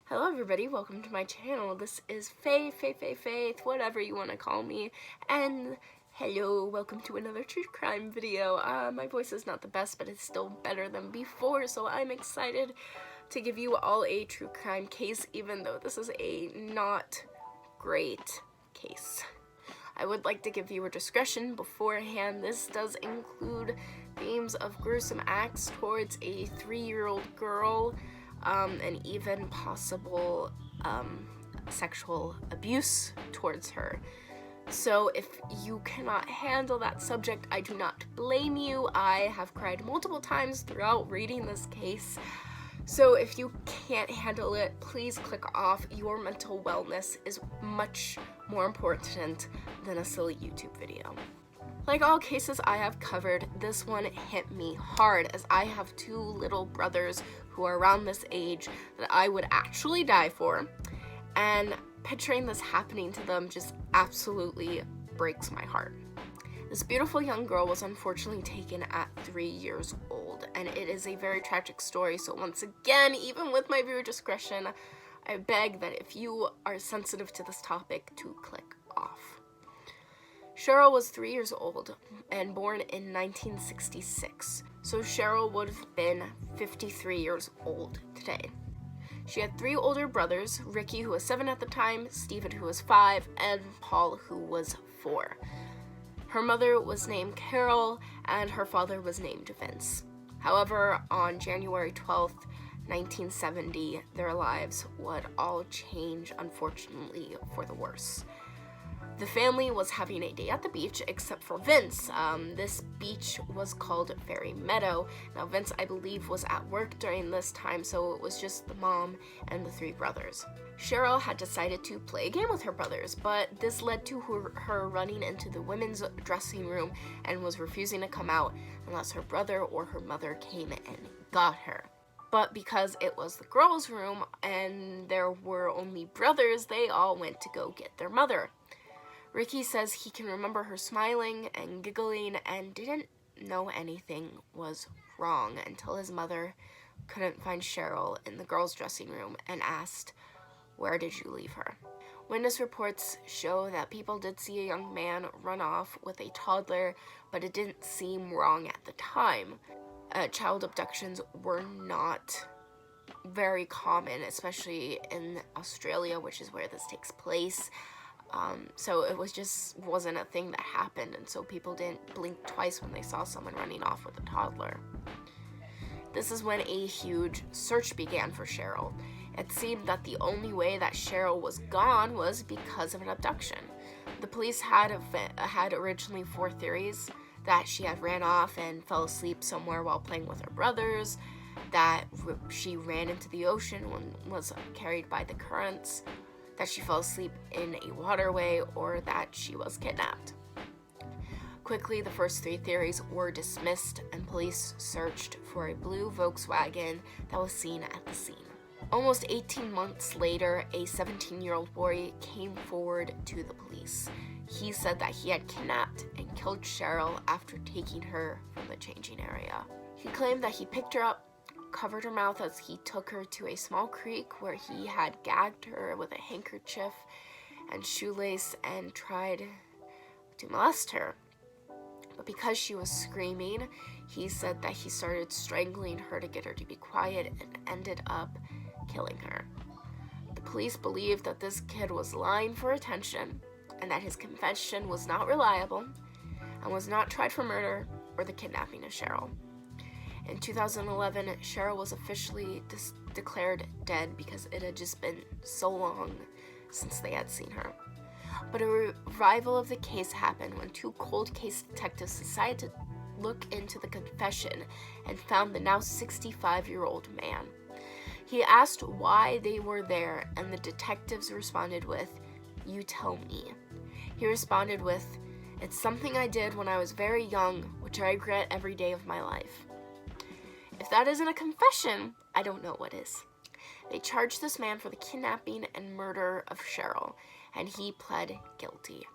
Hello everybody, welcome to my channel. This is Faith, whatever you want to call me, and hello, welcome to another true crime video. My voice is not the best, but it's still better than before, so I'm excited to give you all a true crime case, even though this is a not great case. I would like to give viewer discretion beforehand. This does include themes of gruesome acts towards a 3-year-old girl, and even possible sexual abuse towards her. So if you cannot handle that subject, I do not blame you. I have cried multiple times throughout reading this case. So if you can't handle it, please click off. Your mental wellness is much more important than a silly YouTube video. Like all cases I have covered, this one hit me hard, as I have 2 little brothers who are around this age that I would actually die for, and picturing this happening to them just absolutely breaks my heart. This beautiful young girl was unfortunately taken at 3 years old, and it is a very tragic story, so once again, even with my viewer discretion, I beg that if you are sensitive to this topic, to click off. Cheryl was 3 years old and born in 1966, so Cheryl would have been 53 years old today. She had 3 older brothers, Ricky, who was 7 at the time, Stephen, who was 5, and Paul, who was 4. Her mother was named Cheryl, and her father was named Vince. However, on January 12th, 1970, their lives would all change, unfortunately, for the worse. The family was having a day at the beach, except for Vince. This beach was called Fairy Meadow. Now, Vince, I believe, was at work during this time, so it was just the mom and the 3 brothers. Cheryl had decided to play a game with her brothers, but this led to her running into the women's dressing room and was refusing to come out unless her brother or her mother came and got her. But because it was the girls' room and there were only brothers, they all went to go get their mother. Ricky says he can remember her smiling and giggling and didn't know anything was wrong until his mother couldn't find Cheryl in the girls' dressing room and asked, "Where did you leave her?" Witness reports show that people did see a young man run off with a toddler, but it didn't seem wrong at the time. Child abductions were not very common, especially in Australia, which is where this takes place. So it wasn't a thing that happened, and so people didn't blink twice when they saw someone running off with a toddler. This is when a huge search began for Cheryl. It seemed that the only way that Cheryl was gone was because of an abduction. The police had originally 4 theories: that she had ran off and fell asleep somewhere while playing with her brothers, that she ran into the ocean and was carried by the currents, that she fell asleep in a waterway, or that she was kidnapped. Quickly, the first 3 theories were dismissed, and police searched for a blue Volkswagen that was seen at the scene. Almost 18 months later, a 17-year-old boy came forward to the police. He said that he had kidnapped and killed Cheryl after taking her from the changing area. He claimed that he picked her up, covered her mouth as he took her to a small creek where he had gagged her with a handkerchief and shoelace and tried to molest her. But because she was screaming, he said that he started strangling her to get her to be quiet and ended up killing her. The police believed that this kid was lying for attention and that his confession was not reliable and was not tried for murder or the kidnapping of Cheryl. In 2011, Cheryl was officially declared dead because it had just been so long since they had seen her. But a revival of the case happened when 2 cold case detectives decided to look into the confession and found the now 65-year-old man. He asked why they were there, and the detectives responded with, "You tell me." He responded with, "It's something I did when I was very young, which I regret every day of my life." If that isn't a confession, I don't know what is. They charged this man for the kidnapping and murder of Cheryl, and he pled guilty.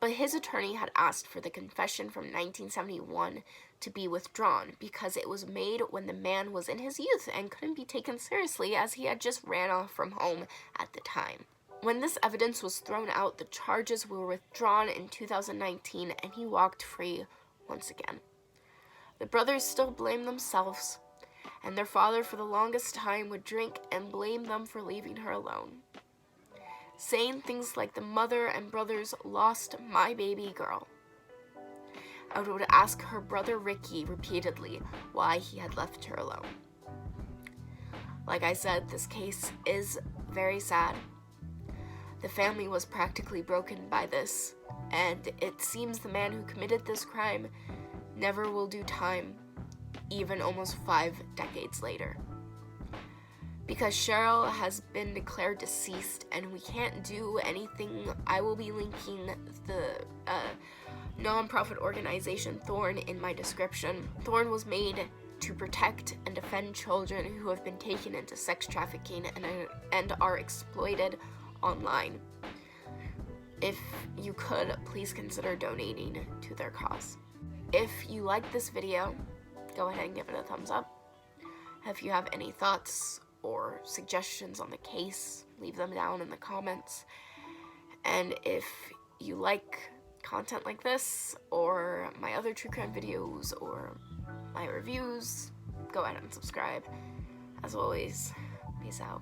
But his attorney had asked for the confession from 1971 to be withdrawn because it was made when the man was in his youth and couldn't be taken seriously as he had just ran off from home at the time. When this evidence was thrown out, the charges were withdrawn in 2019 and he walked free once again. The brothers still blame themselves, and their father for the longest time would drink and blame them for leaving her alone, saying things like the mother and brothers lost my baby girl. I would ask her brother Ricky repeatedly why he had left her alone. Like I said, this case is very sad. The family was practically broken by this, and it seems the man who committed this crime never will do time, even almost 5 decades later. Because Cheryl has been declared deceased and we can't do anything, I will be linking the non-profit organization Thorn in my description. Thorn was made to protect and defend children who have been taken into sex trafficking and are exploited online. If you could, please consider donating to their cause. If you like this video, go ahead and give it a thumbs up. If you have any thoughts or suggestions on the case, leave them down in the comments. And if you like content like this, or my other true crime videos, or my reviews, go ahead and subscribe. As always, peace out.